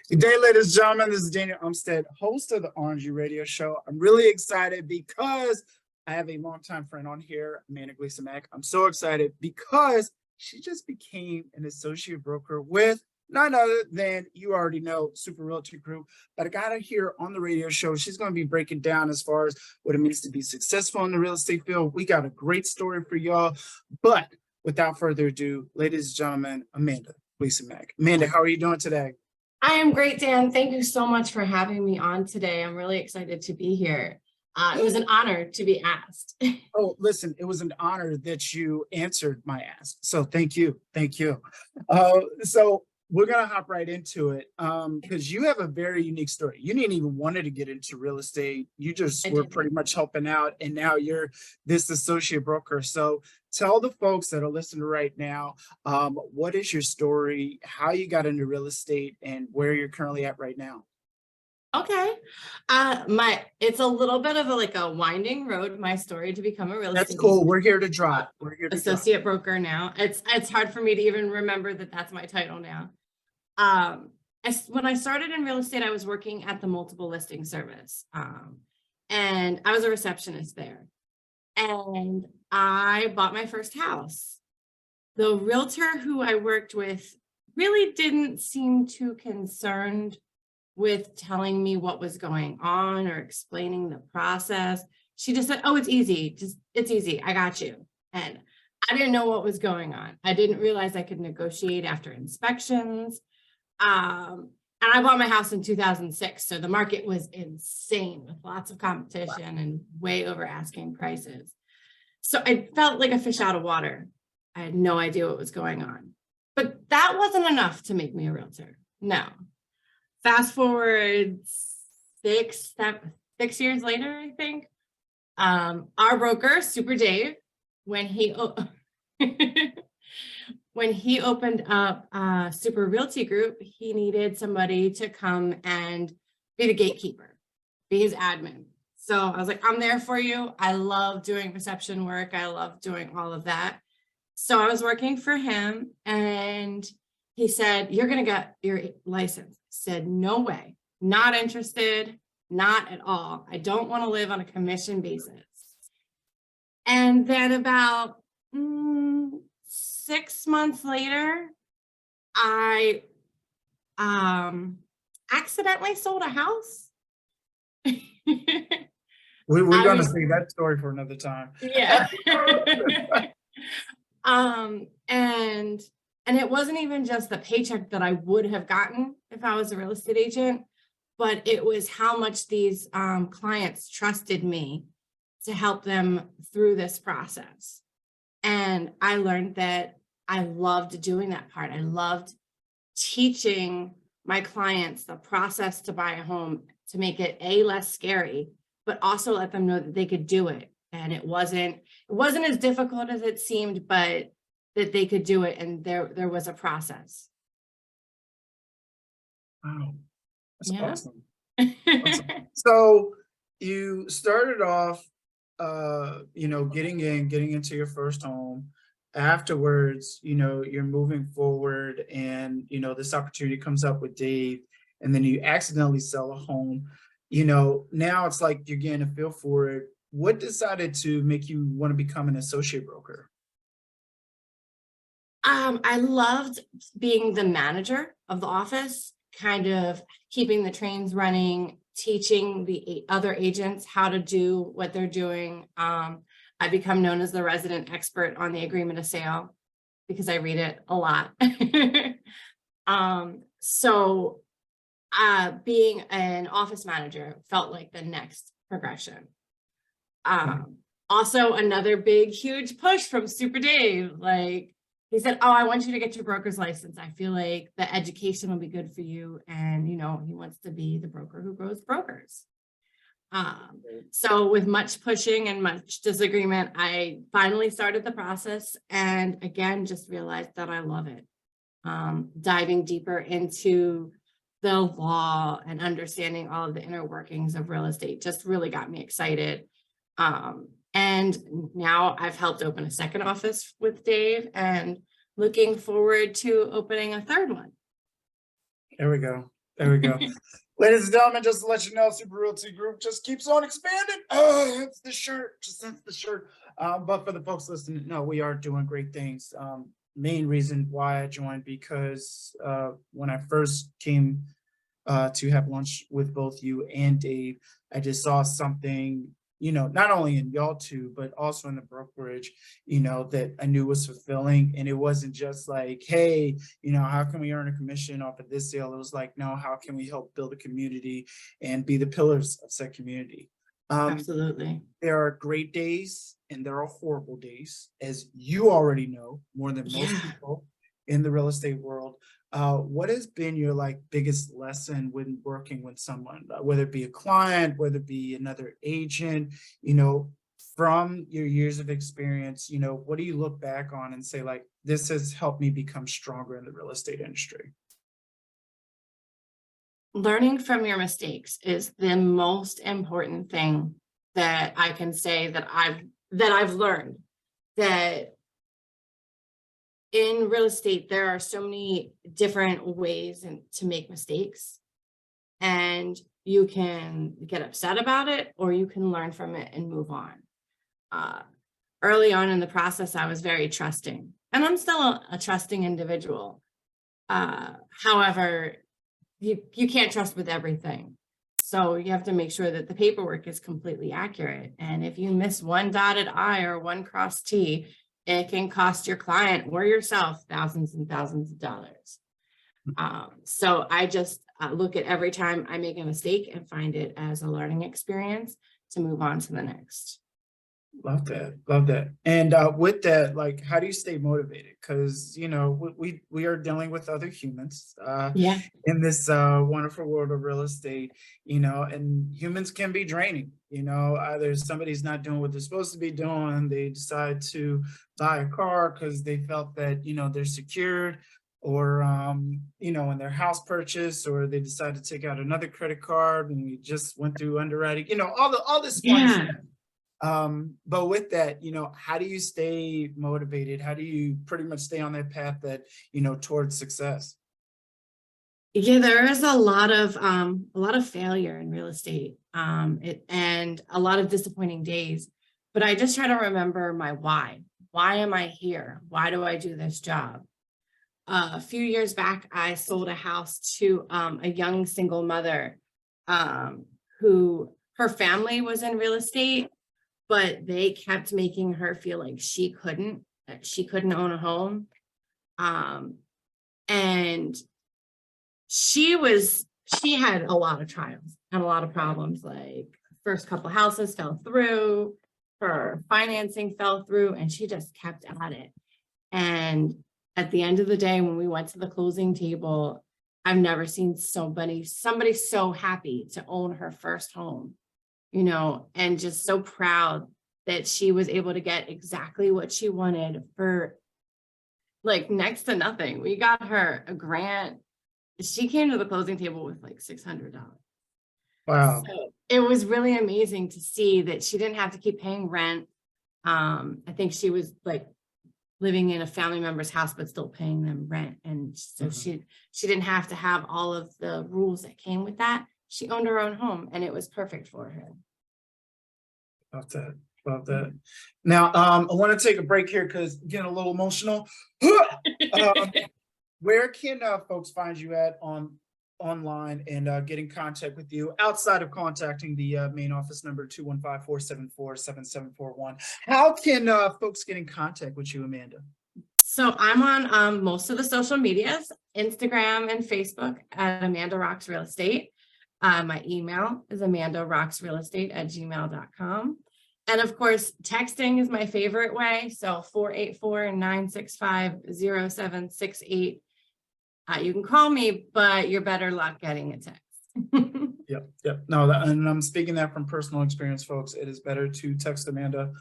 Good day, ladies and gentlemen. This is Daniel Umstead, host of the RNG radio show. I'm really excited because I have a longtime friend on here, Amanda Gleason-Mack. I'm so excited because she just became an associate broker with none other than, you already know, Super Realty Group. But I got her here on the radio show. She's going to be breaking down as far as what it means to be successful in the real estate field. We got a great story for y'all. But without further ado, ladies and gentlemen, Amanda Gleason-Mack. Amanda, how are you doing today? I am great, Dan. Thank you so much for having me on today. I'm really excited to be here. It was an honor to be asked. Oh, listen, it was an honor that you answered my ask. So thank you. Thank you. So we're going to hop right into it because you have a very unique story. You didn't even want to get into real estate. You just were pretty much helping out. And now you're this associate broker. So tell the folks that are listening right now, what is your story, how you got into real estate, and where you're currently at right now? Okay. It's a little bit of a winding road, my story to become a real estate That's cool. We're here to drop. We're here to associate broker now. It's hard for me to even remember that that's my title now. When I started in real estate, I was working at the multiple listing service. And I was a receptionist there. And I bought my first house. The realtor who I worked with really didn't seem too concerned with telling me what was going on or explaining the process. She just said, "Oh, it's easy. It's easy. I got you." And I didn't know what was going on. I didn't realize I could negotiate after inspections. And I bought my house in 2006. So the market was insane with lots of competition and way over asking prices. So I felt like a fish out of water. I had no idea what was going on. But that wasn't enough to make me a realtor. No. Fast forward 6 years later, I think, our broker, Super Dave, when he opened up Super Realty Group, he needed somebody to come and be the gatekeeper, be his admin. So I was like, I'm there for you. I love doing reception work. I love doing all of that. So I was working for him and he said, "You're going to get your license." I said, "No way, not interested, not at all. I don't want to live on a commission basis." And then about 6 months later, I accidentally sold a house. We're going to see that story for another time. Yeah. And it wasn't even just the paycheck that I would have gotten if I was a real estate agent, but it was how much these clients trusted me to help them through this process. And I learned that I loved doing that part. I loved teaching my clients the process to buy a home, to make it less scary, but also let them know that they could do it. And it wasn't as difficult as it seemed, but that they could do it. And there was a process. Wow, that's awesome. Awesome. So you started off, getting into your first home. Afterwards, you're moving forward and, this opportunity comes up with Dave, and then you accidentally sell a home. Now it's like you're getting a feel for it. What decided to make you want to become an associate broker? I loved being the manager of the office, kind of keeping the trains running, teaching the other agents how to do what they're doing. I become known as the resident expert on the agreement of sale because I read it a lot. So being an office manager felt like the next progression. Also, another big, huge push from Super Dave. He said, "Oh, I want you to get your broker's license. I feel like the education will be good for you." And, he wants to be the broker who grows brokers. So with much pushing and much disagreement, I finally started the process and again, just realized that I love it. Diving deeper into the law and understanding all of the inner workings of real estate just really got me excited. And now I've helped open a second office with Dave and looking forward to opening a third one. There we go. There we go. Ladies and gentlemen, just to let you know, Super Realty Group just keeps on expanding. It's the shirt, just that's the shirt. But for the folks listening, no, we are doing great things. Main reason why I joined, because when I first came to have lunch with both you and Dave, I just saw something, not only in y'all two, but also in the brokerage, that I knew was fulfilling. And it wasn't just like, hey, how can we earn a commission off of this sale? It was like, no, how can we help build a community and be the pillars of said community? Absolutely. There are great days and there are horrible days, as you already know, more than most people in the real estate world. What has been your biggest lesson when working with someone, whether it be a client, whether it be another agent, from your years of experience, what do you look back on and say, this has helped me become stronger in the real estate industry? Learning from your mistakes is the most important thing that I can say that I've learned. That in real estate, there are so many different ways to make mistakes, and you can get upset about it or you can learn from it and move on. Early on in the process, I was very trusting, and I'm still a trusting individual. However, you can't trust with everything. So you have to make sure that the paperwork is completely accurate. And if you miss one dotted I or one crossed T, it can cost your client or yourself thousands and thousands of dollars. So I just look at every time I make a mistake and find it as a learning experience to move on to the next. Love that. Love that. And with that, how do you stay motivated? Because, we are dealing with other humans in this wonderful world of real estate, and humans can be draining. Either somebody's not doing what they're supposed to be doing, they decide to buy a car because they felt that, they're secured, or, in their house purchase, or they decide to take out another credit card and we just went through underwriting, all this fun stuff. But with that, how do you stay motivated? How do you pretty much stay on that path that, towards success? Yeah, there is a lot of failure in real estate, and a lot of disappointing days. But I just try to remember my why. Why am I here? Why do I do this job? A few years back, I sold a house to a young single mother who her family was in real estate, but they kept making her feel like she couldn't own a home. And she had a lot of trials and a lot of problems. Like, first couple houses fell through, her financing fell through, and she just kept at it. And at the end of the day, when we went to the closing table, I've never seen somebody so happy to own her first home, and just so proud that she was able to get exactly what she wanted for next to nothing. We got her a grant. She came to the closing table with $600. Wow. So it was really amazing to see that she didn't have to keep paying rent. I think she was living in a family member's house, but still paying them rent. And so she didn't have to have all of the rules that came with that. She owned her own home, and it was perfect for her. Love that. Love that. Now, I want to take a break here because getting a little emotional. Where can folks find you at online and get in contact with you outside of contacting the main office number 215-474-7741? How can folks get in contact with you, Amanda? So I'm on most of the social medias, Instagram and Facebook at Amanda Rocks Real Estate. My email is amandarocksrealestate@gmail.com. And of course, texting is my favorite way. So 484-965-0768. You can call me, but you're better luck getting a text. Yep. No, and I'm speaking that from personal experience, folks. It is better to text Amanda,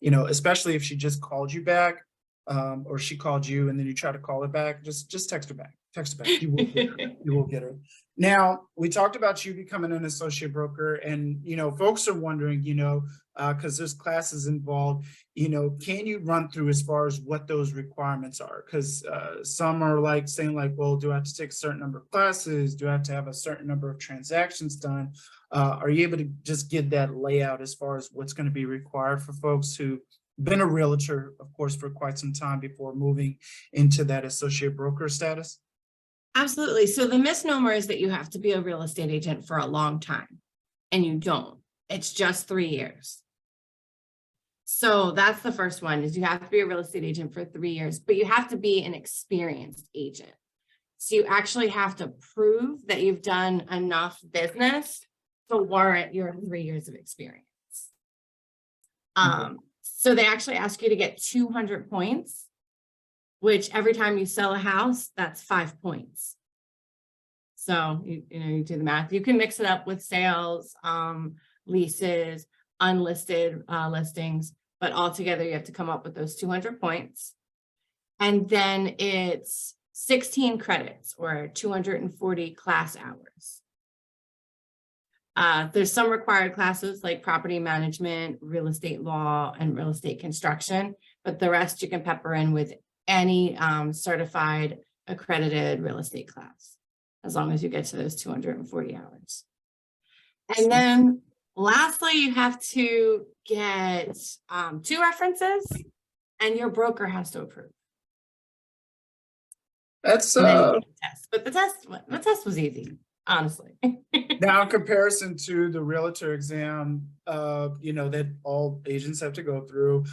especially if she just called you back, or she called you and then you try to call her back. Just text her back. Text back. You will get her. You will get her. Now, we talked about you becoming an associate broker, and folks are wondering, because there's classes involved. Can you run through as far as what those requirements are? Because some are like saying, like, well, do I have to take a certain number of classes? Do I have to have a certain number of transactions done? Are you able to just give that layout as far as what's going to be required for folks who've been a realtor, of course, for quite some time before moving into that associate broker status? Absolutely. So the misnomer is that you have to be a real estate agent for a long time, and you don't. It's just 3 years. So that's the first one, is you have to be a real estate agent for 3 years, but you have to be an experienced agent. So you actually have to prove that you've done enough business to warrant your 3 years of experience. So they actually ask you to get 200 points, which every time you sell a house, that's 5 points. So you do the math. You can mix it up with sales, leases, unlisted listings, but altogether you have to come up with those 200 points. And then it's 16 credits or 240 class hours. There's some required classes like property management, real estate law, and real estate construction, but the rest you can pepper in with any certified accredited real estate class, as long as you get to those 240 hours. And then lastly, you have to get 2 references, and your broker has to approve. That's And then you take the test. But the test was easy, honestly. now in comparison to the realtor exam, that all agents have to go through.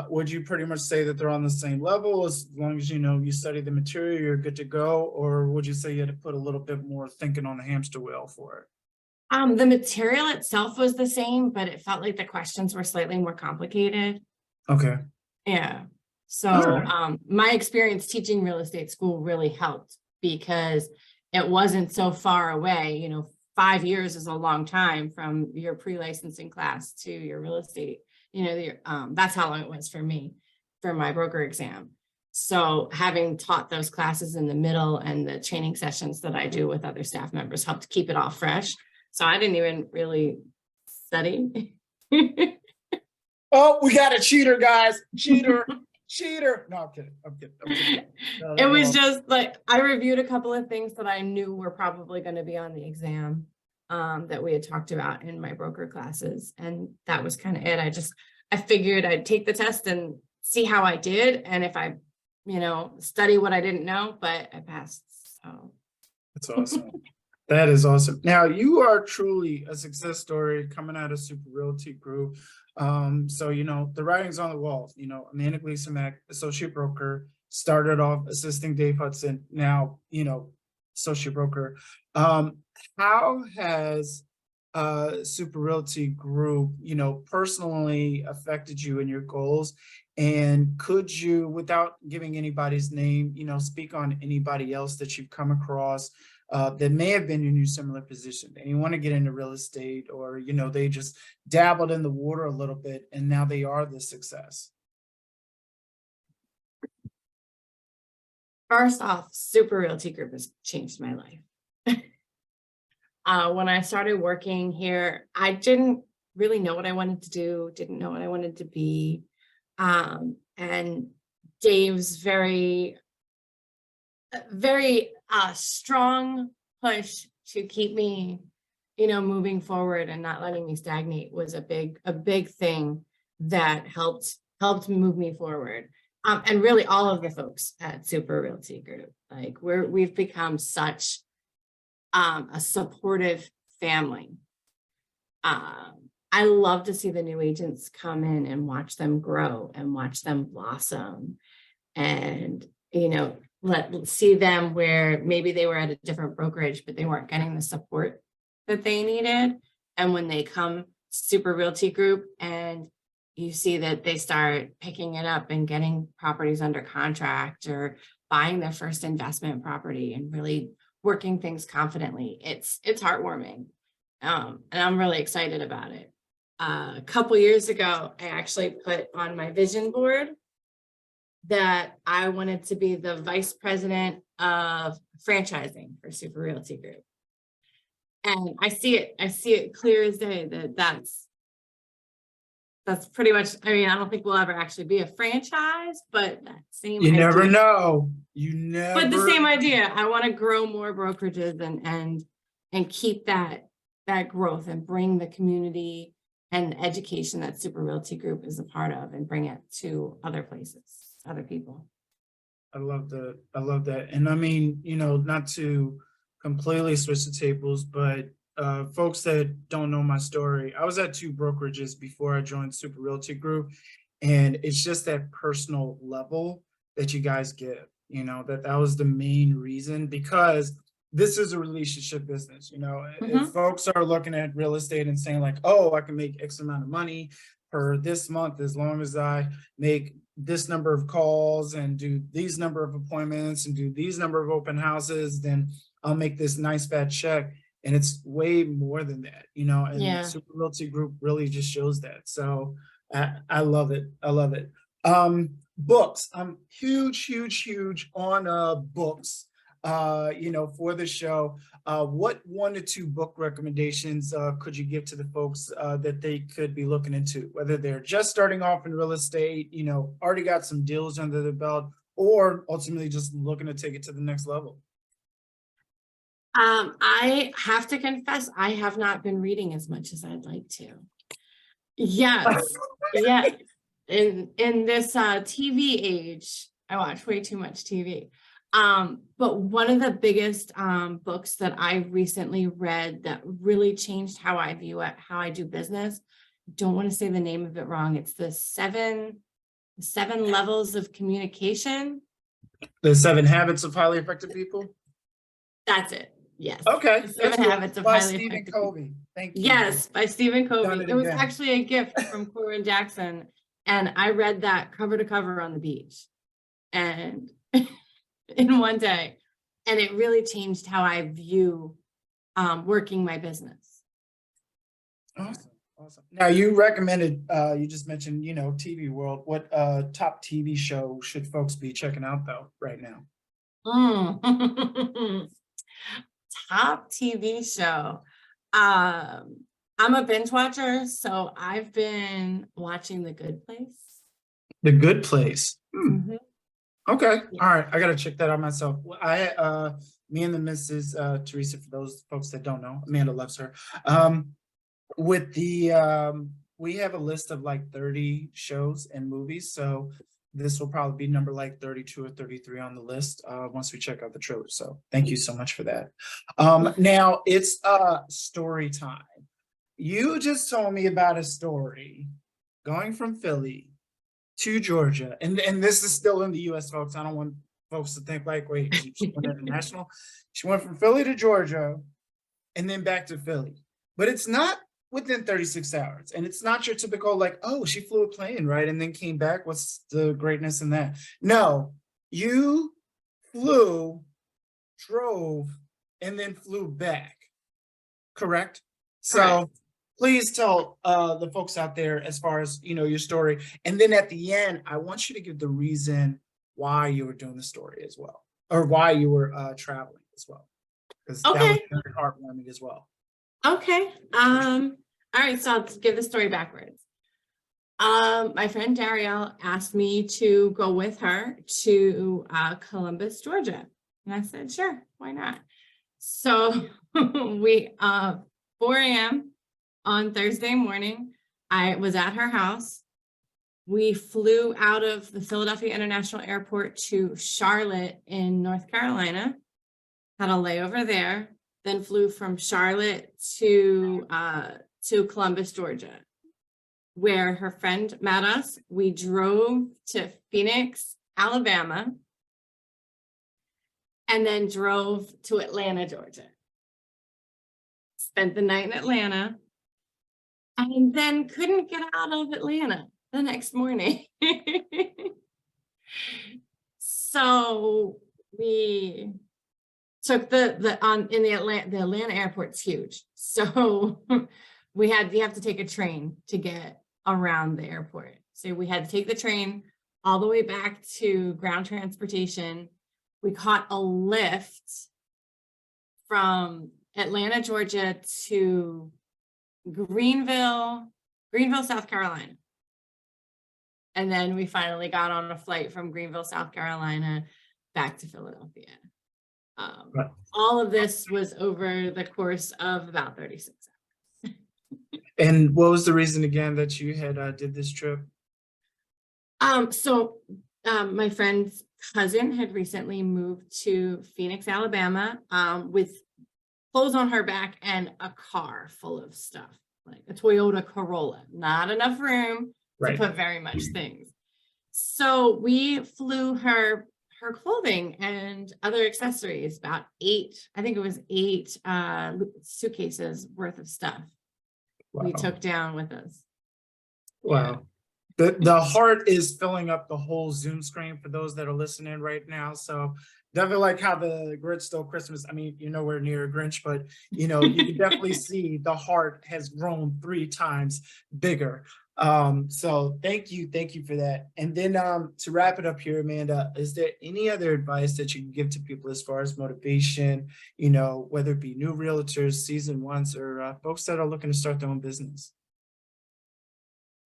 Would you pretty much say that they're on the same level as long as you study the material, you're good to go, or would you say you had to put a little bit more thinking on the hamster wheel for it? The material itself was the same, but it felt like the questions were slightly more complicated. Okay. Yeah. So Right. my experience teaching real estate school really helped because it wasn't so far away. 5 years is a long time from your pre-licensing class to your real estate. That's how long it was for me for my broker exam. So having taught those classes in the middle and the training sessions that I do with other staff members helped keep it all fresh. So I didn't even really study. Oh, we got a cheater, guys. Cheater. Cheater. No, I'm kidding. I'm kidding. No, It was just like I reviewed a couple of things that I knew were probably going to be on the exam that we had talked about in my broker classes. And that was kind of it. I figured I'd take the test and see how I did. And if I, study what I didn't know, but I passed. So that's awesome. That is awesome. Now you are truly a success story coming out of Super Realty Group. So, the writing's on the wall. Amanda Gleason-Mack, associate broker, started off assisting Dave Hudson, now, associate broker. How has Super Realty Group, personally affected you and your goals? And could you, without giving anybody's name, speak on anybody else that you've come across that may have been in your similar position and you want to get into real estate, or they just dabbled in the water a little bit and now they are the success? first off, Super Realty Group has changed my life. When I started working here, I didn't really know what I wanted to do, didn't know what I wanted to be. And Dave's very strong push to keep me, moving forward and not letting me stagnate was a big thing that helped move me forward. And really all of the folks at Super Realty Group, like we've become such a supportive family. I love to see the new agents come in and watch them grow and watch them blossom, and see them where maybe they were at a different brokerage, but they weren't getting the support that they needed. And when they come to Super Realty Group and you see that they start picking it up and getting properties under contract or buying their first investment property and really working things confidently, it's heartwarming. And I'm really excited about it. A couple years ago, I actually put on my vision board that I wanted to be the vice president of franchising for Super Realty Group. And I see it clear as day that that's pretty much, I mean, I don't think we'll ever actually be a franchise, but that same You idea. never know. You never. But the same idea. I want to grow more brokerages and keep that growth and bring the community and education that Super Realty Group is a part of and bring it to other places, other people. I love that. And I mean, you know, not to completely switch the tables, but folks that don't know my story, I was at 2 brokerages before I joined Super Realty Group. And it's just that personal level that you guys give, you know, that was the main reason, because this is a relationship business. You know, if folks are looking at real estate and saying like, oh, I can make X amount of money per this month as long as I make this number of calls and do these number of appointments and do these number of open houses, then I'll make this nice fat check. And it's way more than that, you know, and Super Realty Group really just shows that. So I love it. I love it. Books. I'm huge on books, you know, for the show. What 1 to 2 book recommendations could you give to the folks that they could be looking into, whether they're just starting off in real estate, you know, already got some deals under their belt, or ultimately just looking to take it to the next level? I have to confess, I have not been reading as much as I'd like to. Yes. Yeah. In this TV age, I watch way too much TV. But one of the biggest books that I recently read that really changed how I view it, how I do business. Don't want to say the name of it wrong. It's the seven levels of communication. The 7 Habits of Highly Effective People. That's it. Yes. Okay. The 7 Habits of by Highly Stephen Effective Covey. People. Thank you. Yes, by Stephen Covey. It was again. actually a gift from Corinne Jackson, and I read that cover to cover on the beach, and in one day, and it really changed how I view working my business. Awesome. Now you recommended, you just mentioned, you know, TV world. What top TV show should folks be checking out though right now? Top TV show. I'm a binge watcher, so I've been watching The Good Place. The Good Place. Okay. Yeah. All right. I gotta check that out myself. Me and the Mrs. Teresa, for those folks that don't know, Amanda loves her. With the we have a list of like 30 shows and movies, so this will probably be number like 32 or 33 on the list once we check out the trailer. So thank you so much for that. Now it's story time. You just told me about a story going from Philly to Georgia, and this is still in the US, folks. I don't want folks to think like, wait, she went international. She went from Philly to Georgia and then back to Philly, but it's not within 36 hours. And it's not your typical like, oh, she flew a plane, right? And then came back. What's the greatness in that? No, you flew, drove, and then flew back, correct? So please tell the folks out there as far as, you know, your story. And then at the end, I want you to give the reason why you were doing the story as well, or why you were traveling as well, because that was very heartwarming as well. Okay. All right, so I'll give the story backwards. My friend Darielle asked me to go with her to Columbus, Georgia. And I said, sure, why not? So we 4 a.m. on Thursday morning, I was at her house. We flew out of the Philadelphia International Airport to Charlotte in North Carolina, had a layover there, then flew from Charlotte to Columbus, Georgia, where her friend met us. We drove to Phoenix, Alabama, and then drove to Atlanta, Georgia. Spent the night in Atlanta, and then couldn't get out of Atlanta the next morning. So we took the Atlanta airport's huge. So you have to take a train to get around the airport. So we had to take the train all the way back to ground transportation, we caught a lift from Atlanta, Georgia to Greenville, South Carolina. And then we finally got on a flight from Greenville, South Carolina back to Philadelphia. Right. All of this was over the course of about 36 hours. And what was the reason again that you had did this trip? My friend's cousin had recently moved to Phoenix, Alabama, with clothes on her back and a car full of stuff, like a Toyota Corolla, not enough room to put very much things. So we flew her clothing and other accessories, about 8 suitcases worth of stuff. Wow. We took down with us. Wow. The heart is filling up the whole Zoom screen for those that are listening right now. So definitely like how the Grinch stole Christmas. I mean, you're nowhere near a Grinch, but you can definitely see the heart has grown 3 times bigger. So thank you for that. And then to wrap it up here, Amanda, is there any other advice that you can give to people as far as motivation, whether it be new realtors, seasoned ones, or folks that are looking to start their own business?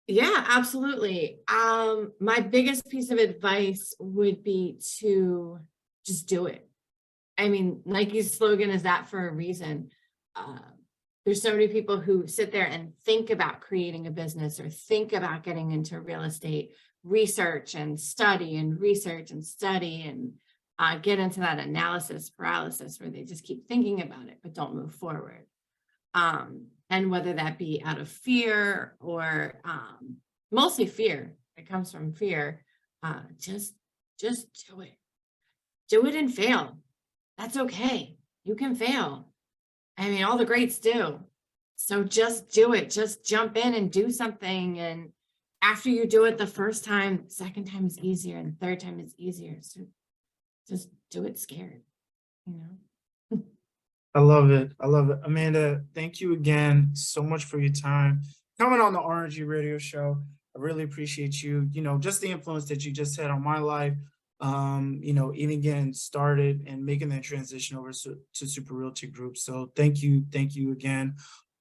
Yeah, absolutely. My biggest piece of advice would be to just do it. I mean, Nike's slogan is that for a reason. There's so many people who sit there and think about creating a business or think about getting into real estate, research and study and get into that analysis paralysis where they just keep thinking about it, but don't move forward. And whether that be out of fear or mostly fear, it comes from fear, just do it. Do it and fail. That's okay. You can fail. I mean, all the greats do. So just do it. Just jump in and do something. And after you do it the first time, second time is easier and third time is easier. So just do it scared, I love it. Amanda, thank you again so much for your time coming on the RNG radio show. I really appreciate you, just the influence that you just had on my life, even getting started and making that transition over to Super Realty Group. So thank you again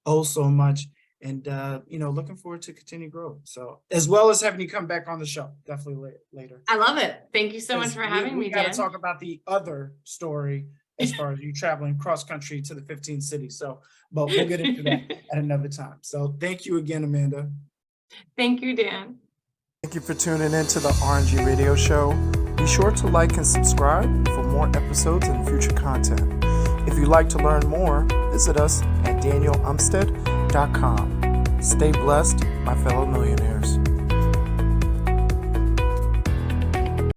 so much. And, looking forward to continue growth. So as well as having you come back on the show, definitely later. I love it. Thank you so much for having me, Dan. We got to talk about the other story as far as you traveling cross country to the 15 cities. But we'll get into that at another time. So thank you again, Amanda. Thank you, Dan. Thank you for tuning in to the RNG Radio Show. Be sure to like and subscribe for more episodes and future content. If you'd like to learn more, visit us at danielumstead.com. Stay blessed, my fellow millionaires.